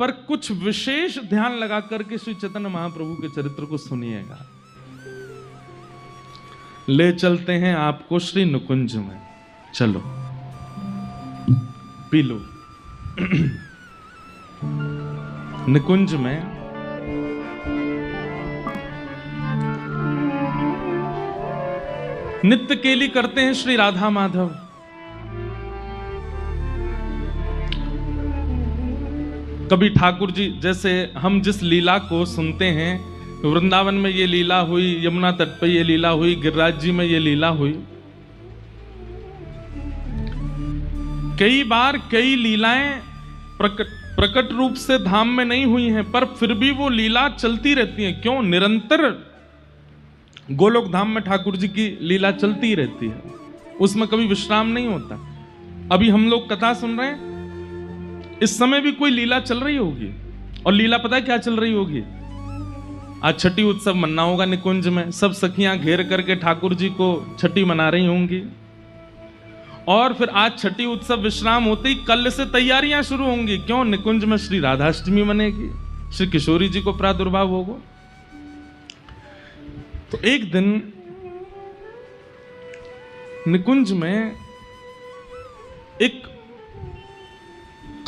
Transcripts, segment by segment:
पर कुछ विशेष ध्यान लगा करके श्री चैतन्य महाप्रभु के चरित्र को सुनिएगा। ले चलते हैं आपको श्री नुकुंज में, चलो पी लो। निकुंज में नित्य केली करते हैं श्री राधा माधव। कभी ठाकुर जी, जैसे हम जिस लीला को सुनते हैं, वृंदावन में ये लीला हुई, यमुना तट पे ये लीला हुई, गिरिराज जी में ये लीला हुई। कई बार कई लीलाएं प्रकट रूप से धाम में नहीं हुई हैं, पर फिर भी वो लीला चलती रहती है। क्यों? निरंतर गोलोक धाम में ठाकुर जी की लीला चलती रहती है, उसमें कभी विश्राम नहीं होता। अभी हम लोग कथा सुन रहे हैं, इस समय भी कोई लीला चल रही होगी, और लीला पता है क्या चल रही होगी? आज छठी उत्सव मनाना होगा निकुंज में, सब सखियां घेर करके ठाकुर जी को छठी मना रही होंगी। और फिर आज छठी उत्सव विश्राम होते ही कल से तैयारियां शुरू होंगी। क्यों? निकुंज में श्री राधाष्टमी मनेगी, श्री किशोरी जी को प्रादुर्भाव होगा। तो एक दिन निकुंज में एक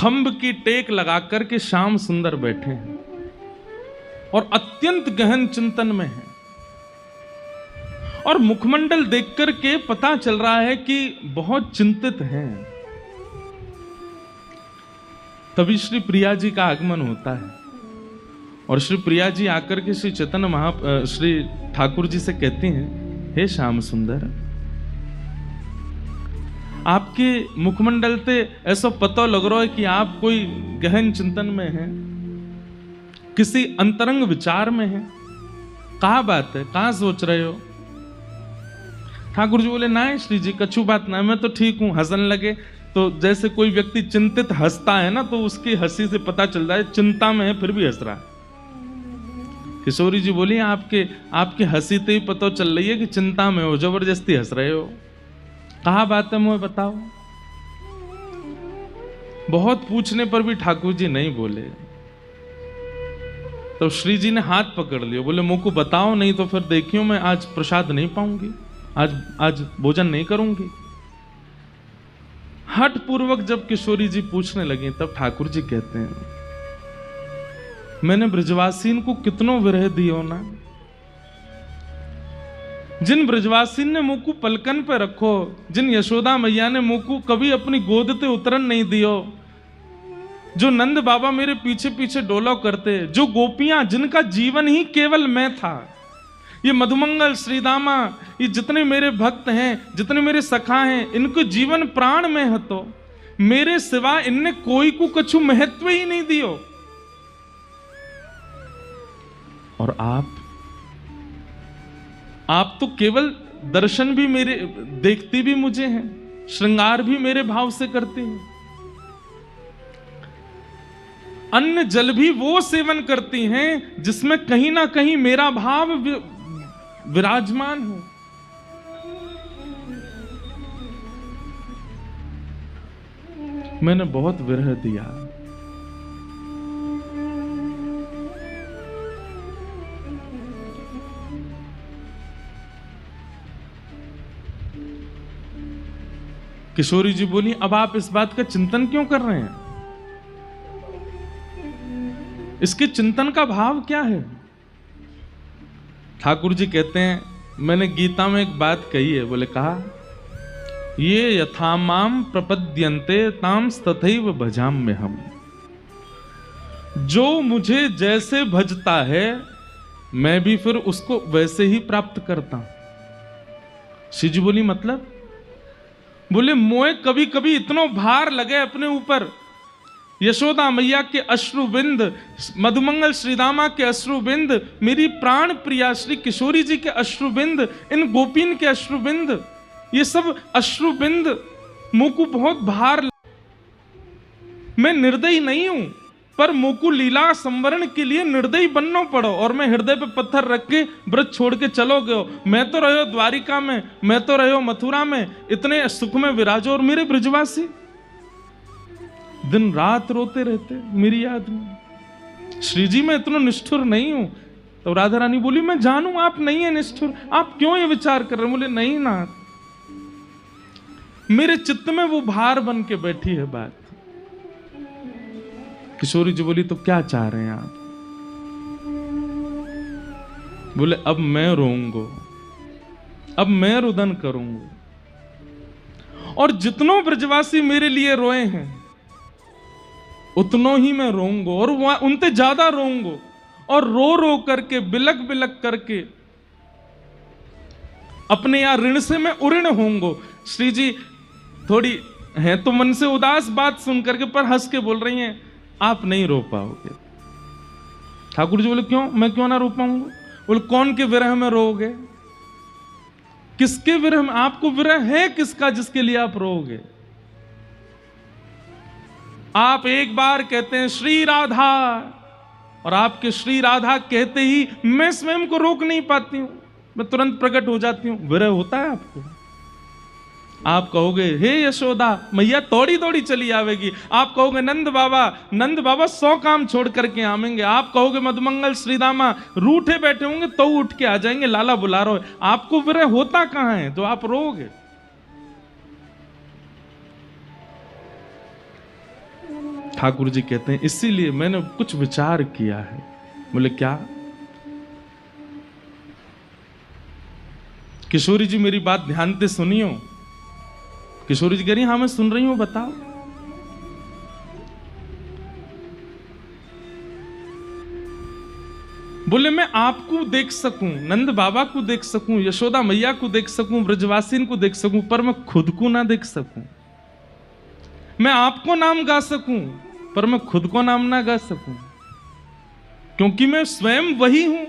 खंभ की टेक लगाकर के श्याम सुंदर बैठे हैं और अत्यंत गहन चिंतन में हैं, और मुखमंडल देख करके पता चल रहा है कि बहुत चिंतित हैं। तभी श्री प्रिया जी का आगमन होता है, और श्री प्रिया जी आकर के श्री चैतन्य श्री ठाकुर जी से कहती हैं, हे श्याम सुंदर, आपके मुखमंडल से ऐसा पता लग रहा है कि आप कोई गहन चिंतन में हैं, किसी अंतरंग विचार में हैं। कहाँ बात है, कहाँ सोच रहे हो? ठाकुर जी बोले, ना श्री जी, कछु बात ना, मैं तो ठीक हूं। हंसने लगे। तो जैसे कोई व्यक्ति चिंतित हंसता है ना, तो उसकी हंसी से पता चल रहा है चिंता में है, फिर भी हंस रहा है। किशोरी जी बोली, आपके हंसी से ही पता चल रही है कि चिंता में हो, जबरदस्ती हंस रहे हो। कहाँ बात है, मुझे बताओ। बहुत पूछने पर भी ठाकुर जी नहीं बोले। तो श्री जी ने हाथ पकड़ लिया, बोले, मुझको बताओ, नहीं तो फिर देखियो मैं आज प्रसाद नहीं पाऊंगी, आज भोजन नहीं करूंगी। हठ पूर्वक जब किशोरी जी पूछने लगी, तब ठाकुर जी कहते हैं, मैंने ब्रजवासीन को कितनों विरह दियो ना। जिन ब्रजवासीन ने मुझको पलकन पे रखो, जिन यशोदा मैया ने मुझको कभी अपनी गोद ते उतरन नहीं दियो, जो नंद बाबा मेरे पीछे पीछे डोलो करते, जो गोपियां जिनका जीवन ही केवल मैं था, ये मधुमंगल, श्रीदामा, ये जितने मेरे भक्त हैं, जितने मेरे सखा हैं, इनको जीवन प्राण में है, तो मेरे सिवा इनने कोई को कछु महत्व ही नहीं दियो। और आप तो केवल दर्शन भी मेरे, देखती भी मुझे हैं, श्रृंगार भी मेरे भाव से करती हैं, अन्न जल भी वो सेवन करती हैं जिसमें कहीं ना कहीं मेरा भाव विराजमान हो। मैंने बहुत विरह दिया। किशोरी जी बोली, अब आप इस बात का चिंतन क्यों कर रहे हैं? इसके चिंतन का भाव क्या है? ठाकुर जी कहते हैं, मैंने गीता में एक बात कही है। बोले, कहा, ये यथामाम प्रपद्यन्ते ताम तथैव भजाम्य हम। जो मुझे जैसे भजता है, मैं भी फिर उसको वैसे ही प्राप्त करता हूं। श्री जी बोली, मतलब? बोले, मोए कभी कभी इतना भार लगे अपने ऊपर, यशोदा मैया के अश्रुबिंद, मधुमंगल श्रीदामा के अश्रुबिंद, मेरी प्राण प्रिया श्री किशोरी जी के अश्रुबिंद, इन गोपीन के अश्रुबिंद, ये सब अश्रुबिंद मुझ को बहुत भार। मैं निर्दयी नहीं हूं, पर मुझको लीला संवरण के लिए निर्दयी बनना पड़ो, और मैं हृदय पे पत्थर रख के व्रत छोड़ के चलो गयो। मैं तो रहो द्वारिका में, मैं तो रहो मथुरा में, इतने सुख में विराजो, और मेरे ब्रजवासी दिन रात रोते रहते मेरी याद में। श्री जी मैं इतना निष्ठुर नहीं हूं। तो राधा रानी बोली मैं जानू आप नहीं है निष्ठुर, आप क्यों ये विचार कर रहे हैं? बोले नहीं ना, मेरे चित्त में वो भार बन के बैठी है बात। किशोरी जी बोली तो क्या चाह रहे हैं आप? बोले अब मैं रोऊंगा, अब मैं रुदन करूंगा, और जितनों ब्रजवासी मेरे लिए रोए हैं उतनों ही मैं रोऊंगा, और उनसे ज्यादा रोऊंगा, और रो रो करके बिलक बिलक करके अपने यहां ऋण से मैं उऋण होऊंगा। श्री जी थोड़ी है तो मन से उदास बात सुन करके, पर हंस के बोल रही हैं आप नहीं रो पाओगे। ठाकुर जी बोले क्यों, मैं क्यों ना रो पाऊंगा? बोले कौन के विरह में रोओगे? किसके विरह में? आपको विरह है किसका जिसके लिए आप रोओगे? आप एक बार कहते हैं श्री राधा, और आपके श्री राधा कहते ही मैं स्वयं को रोक नहीं पाती हूं, मैं तुरंत प्रकट हो जाती हूं। विरह होता है आपको? आप कहोगे हे यशोदा मैया तोड़ी तोड़ी चली आवेगी। आप कहोगे नंद बाबा 100 काम छोड़ करके आवेंगे। आप कहोगे मधुमंगल श्रीदामा रूठे बैठे होंगे तो उठ के आ जाएंगे, लाला बुला रहे हो। आपको विरह होता कहां है तो आप रोगे? ठाकुर जी कहते हैं इसीलिए मैंने कुछ विचार किया है। बोले क्या? किशोरी जी मेरी बात ध्यान से सुनियो। किशोरी जी कह रही हाँ मैं सुन रही हूं, बताओ। बोले मैं आपको देख सकूं, नंद बाबा को देख सकूं, यशोदा मैया को देख सकूं, ब्रजवासीन को देख सकूं, पर मैं खुद को ना देख सकूं। मैं आपको नाम गा सकूं पर मैं खुद को नाम ना गा सकूं, क्योंकि मैं स्वयं वही हूं।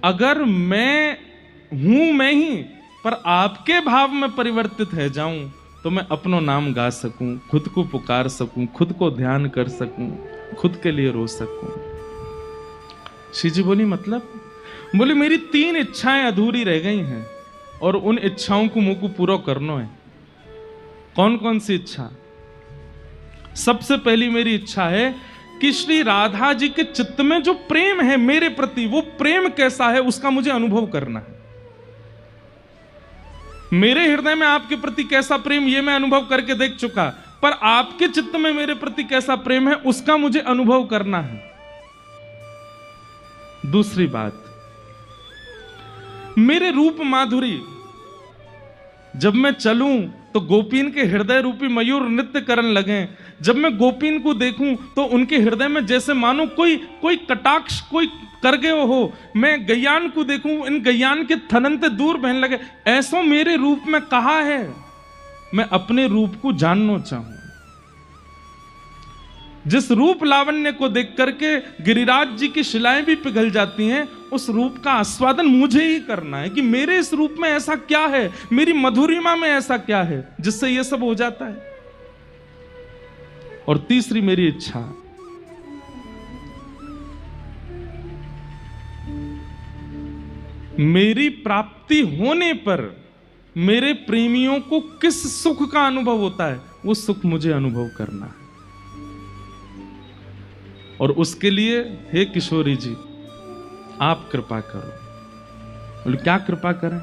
अगर मैं हूं मैं ही पर आपके भाव में परिवर्तित है जाऊं तो मैं अपनो नाम गा सकूं, खुद को पुकार सकूं, खुद को ध्यान कर सकूं, खुद के लिए रो सकूं। श्री जी बोली मतलब? बोले मेरी 3 इच्छाएं अधूरी रह गई हैं और उन इच्छाओं को मुझको पूरा करना है। कौन कौन सी इच्छा? सबसे पहली मेरी इच्छा है कि श्री राधा जी के चित्त में जो प्रेम है मेरे प्रति, वो प्रेम कैसा है उसका मुझे अनुभव करना है। मेरे हृदय में आपके प्रति कैसा प्रेम ये मैं अनुभव करके देख चुका, पर आपके चित्त में मेरे प्रति कैसा प्रेम है उसका मुझे अनुभव करना है। दूसरी बात, मेरे रूप माधुरी, जब मैं चलूं तो गोपीन के हृदय रूपी मयूर नृत्य करने लगे। जब मैं गोपीन को देखूं तो उनके हृदय में जैसे मानो कोई कटाक्ष कोई कर गए हो। मैं गैयान को देखूं, इन गैयान के थननते दूर बहने लगे। ऐसो मेरे रूप में कहा है, मैं अपने रूप को जानना चाहूं। जिस रूप लावण्य को देख करके गिरिराज जी की शिलाएं भी पिघल जाती हैं, उस रूप का आस्वादन मुझे ही करना है कि मेरे इस रूप में ऐसा क्या है, मेरी मधुरिमा में ऐसा क्या है जिससे यह सब हो जाता है। और तीसरी मेरी इच्छा, मेरी प्राप्ति होने पर मेरे प्रेमियों को किस सुख का अनुभव होता है वो सुख मुझे अनुभव करना है। और उसके लिए हे किशोरी जी आप कृपा करो। बोले क्या कृपा करें?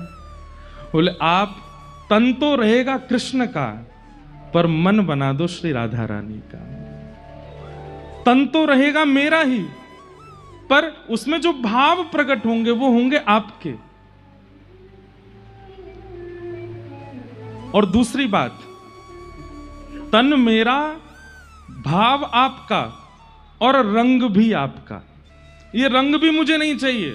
बोले आप तन तो रहेगा कृष्ण का पर मन बना दो श्री राधा रानी का। तन तो रहेगा मेरा ही पर उसमें जो भाव प्रकट होंगे वो होंगे आपके। और दूसरी बात, तन मेरा, भाव आपका और रंग भी आपका। ये रंग भी मुझे नहीं चाहिए।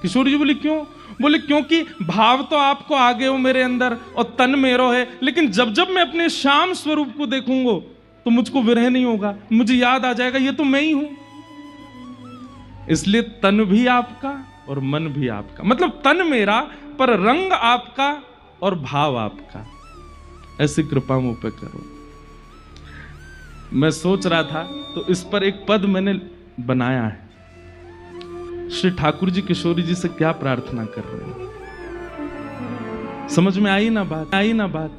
किशोरी जी बोली क्यों? बोले क्योंकि भाव तो आपको आ गए हो मेरे अंदर और तन मेरो है, लेकिन जब जब मैं अपने श्याम स्वरूप को देखूंगा तो मुझको विरह नहीं होगा, मुझे याद आ जाएगा ये तो मैं ही हूं। इसलिए तन भी आपका और मन भी आपका, मतलब तन मेरा पर रंग आपका और भाव आपका। ऐसी कृपा मुझ पे करो। मैं सोच रहा था तो इस पर एक पद मैंने बनाया है। श्री ठाकुर जी किशोरी जी से क्या प्रार्थना कर रहे हैं? समझ में आई ना बात?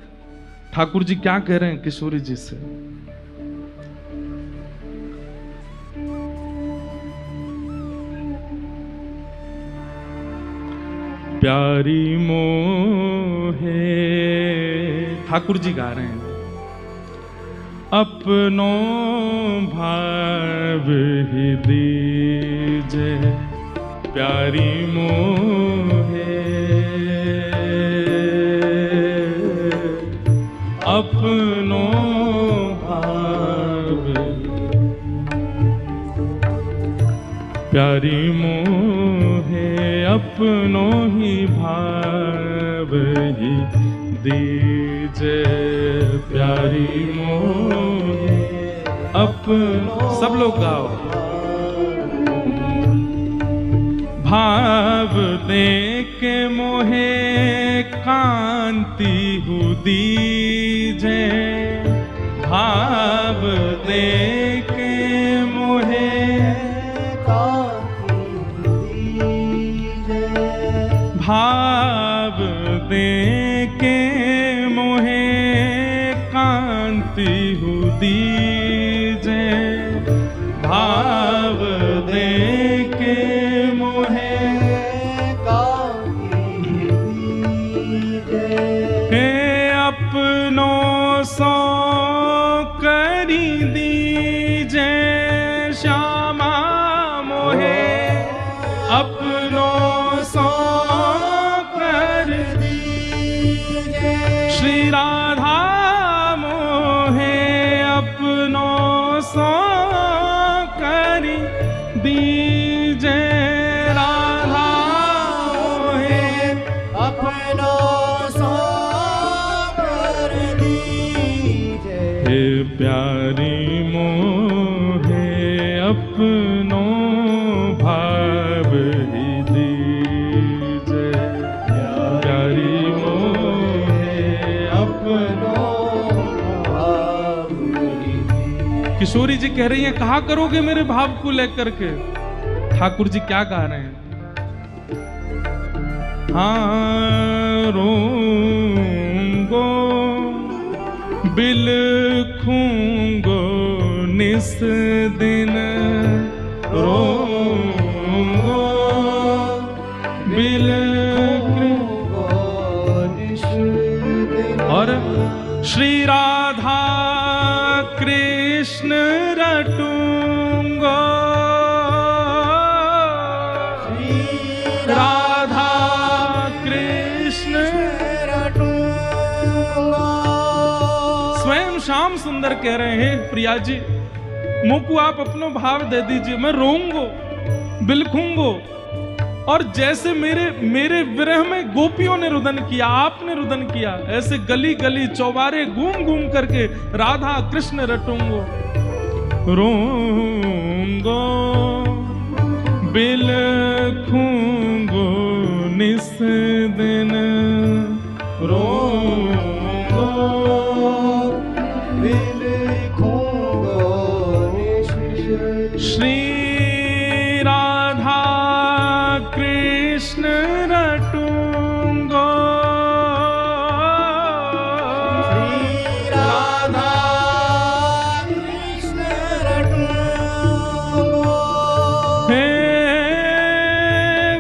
ठाकुर जी क्या कह रहे हैं किशोरी जी से? प्यारी मोहे, ठाकुर जी गा रहे हैं, अपनो भाव ही दीजे प्यारी मोहे, अपनो भाव प्यारी मोहे, अपनो ही भाव ही दीजे प्यारी मोहे, अपनो। सब लोग गाओ। भाव दे के मोहे कांति हु दीजे, भाव दे के मोहे भाव दे के मोहे कांति हु दीजे, भाव दे के मोहे कांति दीजे, हे अपनो सो करी दीजे श्यामा मोहे, अपनो सो कर दीजे श्री राधा मोहे, अपनो सो कर दीजे राधा मोहे, अपनो सो कर दीजे, हे प्यारी मोहे, अपनो भाव ही दीजे प्यारी मोहे, अपनो भाव ही दीजे। किशोरी जी कह रही हैं कहा करोगे मेरे भाव को लेकर के? ठाकुर जी क्या गा रहे हैं? हाँ रोंगो बिलखूंगो निस दिन, रोंगो बिलखूंगो निस दिन, और श्री राधा कृष्ण रटूंगो, राधा कृष्ण रटूंगो। स्वयं श्याम सुंदर कह रहे हैं प्रिया जी मुझको आप अपनो भाव दे दीजिए, मैं रोऊंगो बिलखूंगो, और जैसे मेरे विरह में गोपियों ने रुदन किया, आपने रुदन किया, ऐसे गली गली चौबारे घूम घूम करके राधा कृष्ण रटूंगो, रोऊंगो बिलखूंगो निस दिन, रोऊंगो बिलखूंगो निस दिन, श्री राधा कृष्ण रटूंगो, श्री राधा कृष्ण रटूंगो, हे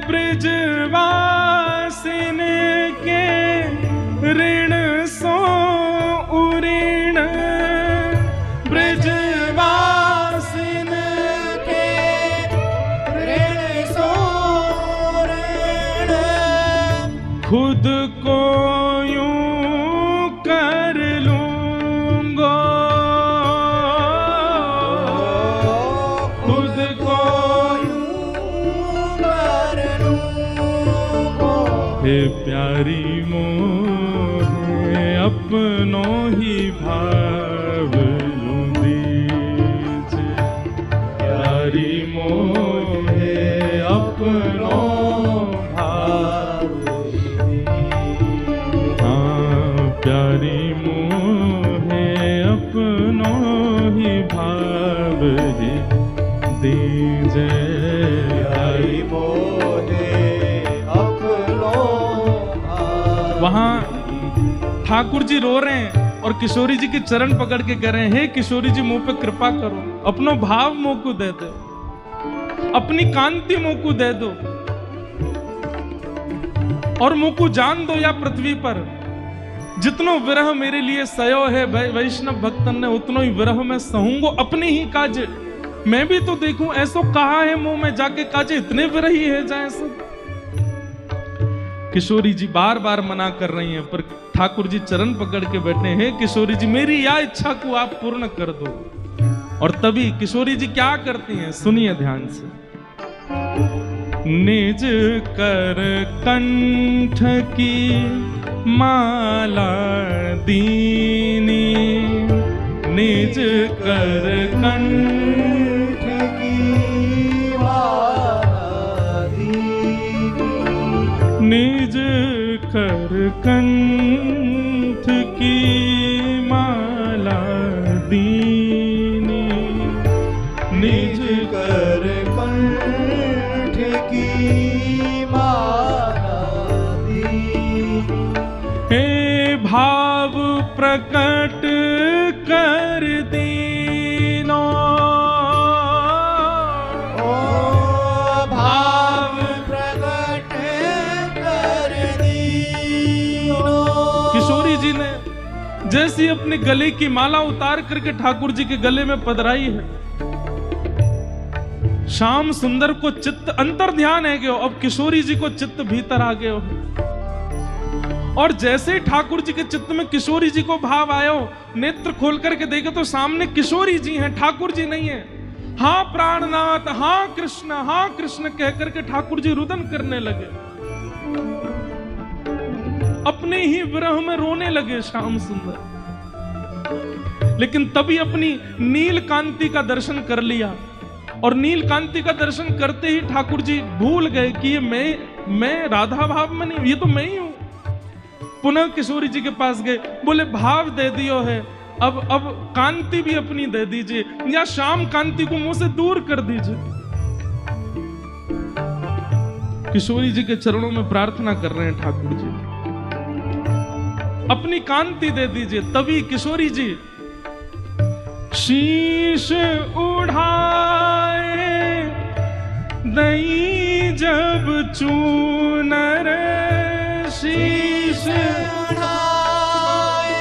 ब्रजवासिन के ऋण सो उऋण, ब्रजवासिन के ऋण सो ऋण, खुद को यूं कर लूंगो, खुद को यूं कर लूंगो, हे प्यारी मोहे, अपनो ही भाव यूं दीजे प्यारी मोहे, अपनो भाव हाँ प्यारी मोहे, अपनो ही भाव ही दीजे प्यारी मोहे, अपनो। वहां ठाकुर जी रो रहे हैं और किशोरी जी के चरण पकड़ के कह रहे हैं, हे किशोरी जी मुंह पे कृपा करो, अपनो भाव मुंह को दे दो, अपनी कांति मुंह को दे दो और मुंह को जान दो या पृथ्वी पर जितनो विरह मेरे लिए सयो है वैष्णव भक्तन ने, उतनो ही विरह में सहूंगो अपने ही काज। मैं भी तो देखूं ऐसो कहा है मुंह में जाके काजे, इतने विरही है जाए सब। किशोरी जी बार बार मना कर रही हैं, पर ठाकुर जी चरण पकड़ के बैठे हैं, किशोरी जी मेरी या इच्छा को आप पूर्ण कर दो। और तभी किशोरी जी क्या करती हैं, सुनिए ध्यान से। निज कर कंठ की माला दीनी, निज कर कंठ की माला दीनी, निज कर कंठ की माला दीनी, निज कर कंठ की माला दीनी। हे भाव प्रकट कर दीनो, ओ भाव प्रकट कर दीनो। किशोरी जी ने जैसी अपने गले की माला उतार करके ठाकुर जी के गले में पधराई है, श्याम सुंदर को चित्त अंतर ध्यान है गयो, अब किशोरी जी को चित्त भीतर आ गयो। और जैसे ही ठाकुर जी के चित्त में किशोरी जी को भाव आयो, नेत्र खोल करके देखे तो सामने किशोरी जी हैं, ठाकुर जी नहीं है। हाँ प्राणनाथ, हाँ कृष्ण कह करके ठाकुर जी रुदन करने लगे, अपने ही विरह में रोने लगे श्याम सुंदर। लेकिन तभी अपनी नील कांति का दर्शन कर लिया, और नील कांति का दर्शन करते ही ठाकुर जी भूल गए कि ये मैं राधा भाव में नहीं, ये तो मैं ही हूं। पुनः किशोरी जी के पास गए, बोले भाव दे दियो है, अब कांति भी अपनी दे दीजिए, या श्याम कांति को मुंह से दूर कर दीजिए। किशोरी जी के चरणों में प्रार्थना कर रहे हैं ठाकुर जी, अपनी कांति दे दीजिए। तभी किशोरी जी शीश उठाए दई जब चूनर, शीश उठाए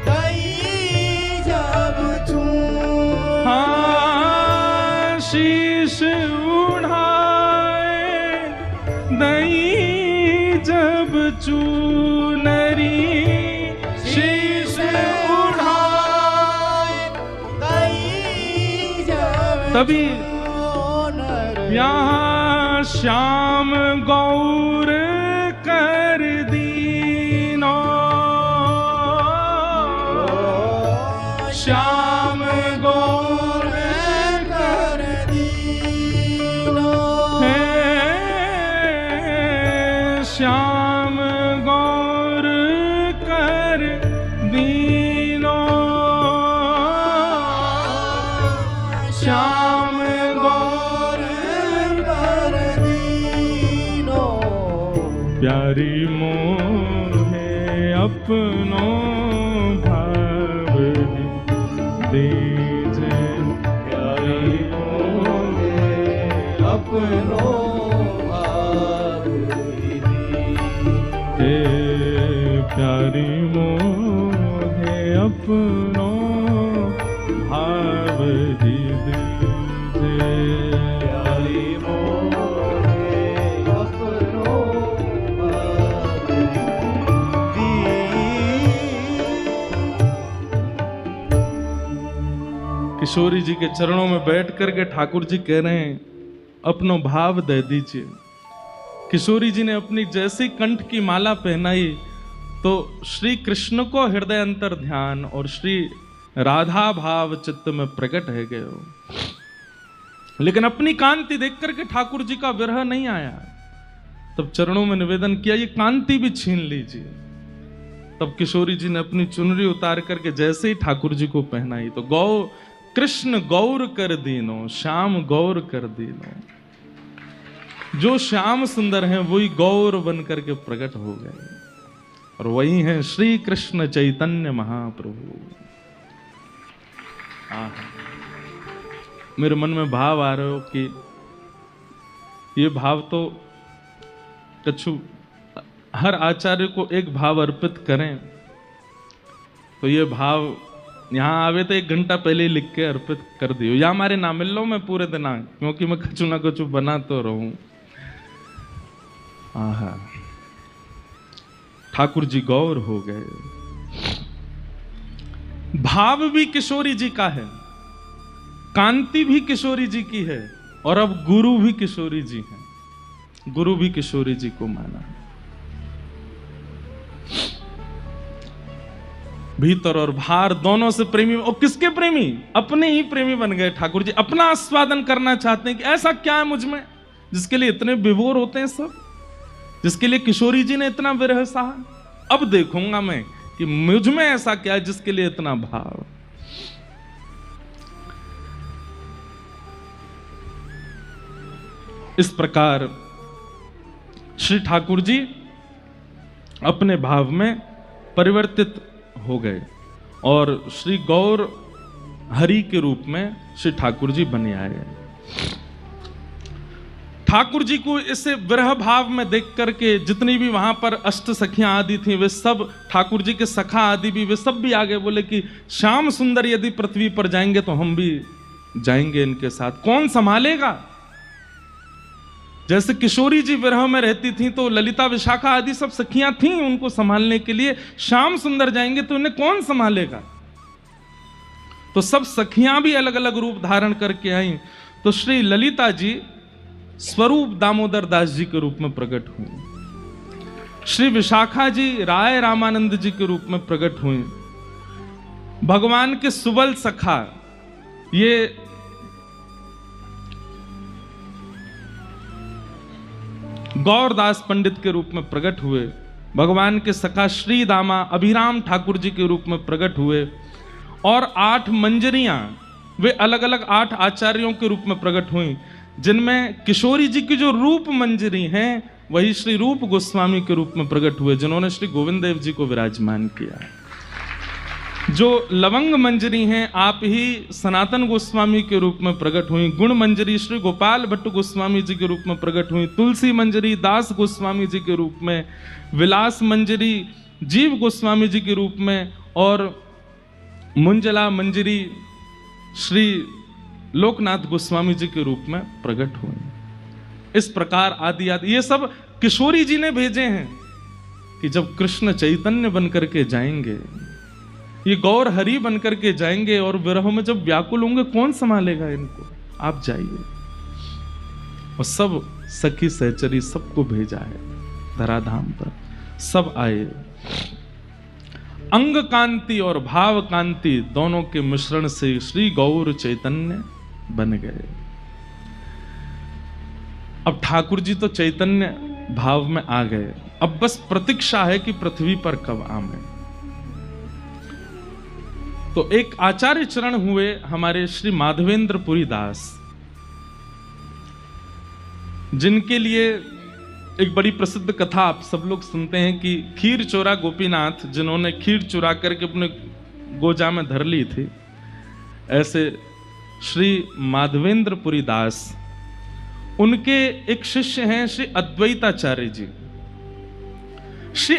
दई जब चूनर, हाँ शीश उठाए दई जब चूनरी, शीश उठाए दई जब। तभी यहाँ श्याम गौर कर दीनो, श्याम गौर कर दीनो, श्याम गौर कर दीनो, श्याम गौर कर दीनो। प्यारी मोहे अपनो भाव दीजे, प्यारी मोहे अपनो भाव दीजे, प्यारी मोहे अपनो भाव दीजे, प्यारी मोहे अपनो भाव दीजे। किशोरी जी के चरणों में बैठ करके ठाकुर जी कह रहे हैं, अपनो भाव दे दीजिए। किशोरी जी ने अपनी जैसी कंठ की माला पहनाई तो श्री कृष्ण को हृदय अंतर ध्यान और श्री राधा भाव चित्त में प्रकट है गए। लेकिन अपनी कांति देख करके ठाकुर जी का विरह नहीं आया। तब चरणों में निवेदन किया, ये कांति भी छीन लीजिए। तब किशोरी जी ने अपनी चुनरी उतार करके जैसे ही ठाकुर जी को पहनाई तो कृष्ण गौर कर दीनो, श्याम गौर कर दीनो। जो श्याम सुंदर हैं वही गौर बन करके प्रकट हो गए। और वही हैं श्री कृष्ण चैतन्य महाप्रभु। मेरे मन में भाव आ रहे हो कि ये भाव तो कछु हर आचार्य को एक भाव अर्पित करें, तो ये भाव यहाँ आवे तो 1 घंटा पहले ही लिख के अर्पित कर दियो, या हमारे ना मिल लो मैं पूरे दिन आ, क्योंकि मैं कछु ना कछु बना तो रहूं। आहा, ठाकुर जी गौर हो गए। भाव भी किशोरी जी का है, कांति भी किशोरी जी की है, और अब गुरु भी किशोरी जी हैं। गुरु भी किशोरी जी को माना। भीतर और बाहर दोनों से प्रेमी, और किसके प्रेमी? अपने ही प्रेमी बन गए ठाकुर जी। अपना आस्वादन करना चाहते हैं कि ऐसा क्या है मुझ में जिसके लिए इतने विभोर होते हैं सब, जिसके लिए किशोरी जी ने इतना विरह सहा। अब देखूंगा मैं कि मुझ में ऐसा क्या है जिसके लिए इतना भाव। इस प्रकार श्री ठाकुर जी अपने भाव में परिवर्तित हो गए और श्री गौर हरि के रूप में श्री ठाकुर जी बने आए। ठाकुर जी को इसे विरह भाव में देख करके जितनी भी वहां पर अष्ट सखियां आदि थी, वे सब ठाकुर जी के सखा आदि भी, वे सब भी आगे बोले कि श्याम सुंदर यदि पृथ्वी पर जाएंगे तो हम भी जाएंगे इनके साथ। कौन संभालेगा? जैसे किशोरी जी विरह में रहती थी तो ललिता विशाखा आदि सब सखियां थीं उनको संभालने के लिए, श्याम सुंदर जाएंगे तो इन्हें कौन संभालेगा? तो सब सखियां भी अलग अलग रूप धारण करके आई। तो श्री ललिता जी स्वरूप दामोदर दास जी के रूप में प्रकट हुई, श्री विशाखा जी राय रामानंद जी के रूप में प्रकट हुई, भगवान के सुबल सखा ये गौरदास पंडित के रूप में प्रकट हुए, भगवान के सखा श्री दामा अभिराम ठाकुर जी के रूप में प्रकट हुए, और 8 मंजरियां वे अलग अलग 8 आचार्यों के रूप में प्रकट हुई, जिनमें किशोरी जी की जो रूप मंजरी हैं वही श्री रूप गोस्वामी के रूप में प्रकट हुए, जिन्होंने श्री गोविंद देव जी को विराजमान किया। जो लवंग मंजरी हैं आप ही सनातन गोस्वामी के रूप में प्रकट हुई, गुण मंजरी श्री गोपाल भट्ट गोस्वामी जी के रूप में प्रकट हुई, तुलसी मंजरी दास गोस्वामी जी के रूप में, विलास मंजरी जीव गोस्वामी जी के रूप में, और मुंजला मंजरी श्री लोकनाथ गोस्वामी जी के रूप में प्रकट हुए। इस प्रकार आदि आदि ये सब किशोरी जी ने भेजे हैं कि जब कृष्ण चैतन्य बनकर के जाएंगे, ये गौर हरि बनकर के जाएंगे और विरह में जब व्याकुल होंगे कौन संभालेगा इनको? आप जाइए। और सब सखी सहचरी सबको भेजा है धराधाम पर, सब आए। अंग कांति और भाव कांति दोनों के मिश्रण से श्री गौर चैतन्य बन गए। अब ठाकुर जी तो चैतन्य भाव में आ गए, अब बस प्रतीक्षा है कि पृथ्वी पर कब आवे। तो एक आचार्य चरण हुए हमारे श्री माधवेंद्र पुरी दास, जिनके लिए एक बड़ी प्रसिद्ध कथा आप सब लोग सुनते हैं कि खीर चोरा गोपीनाथ, जिन्होंने खीर चुरा करके अपने गोजा में धर ली थी, ऐसे श्री माधवेंद्र पुरी दास, उनके एक शिष्य हैं श्री अद्वैताचार्य जी। श्री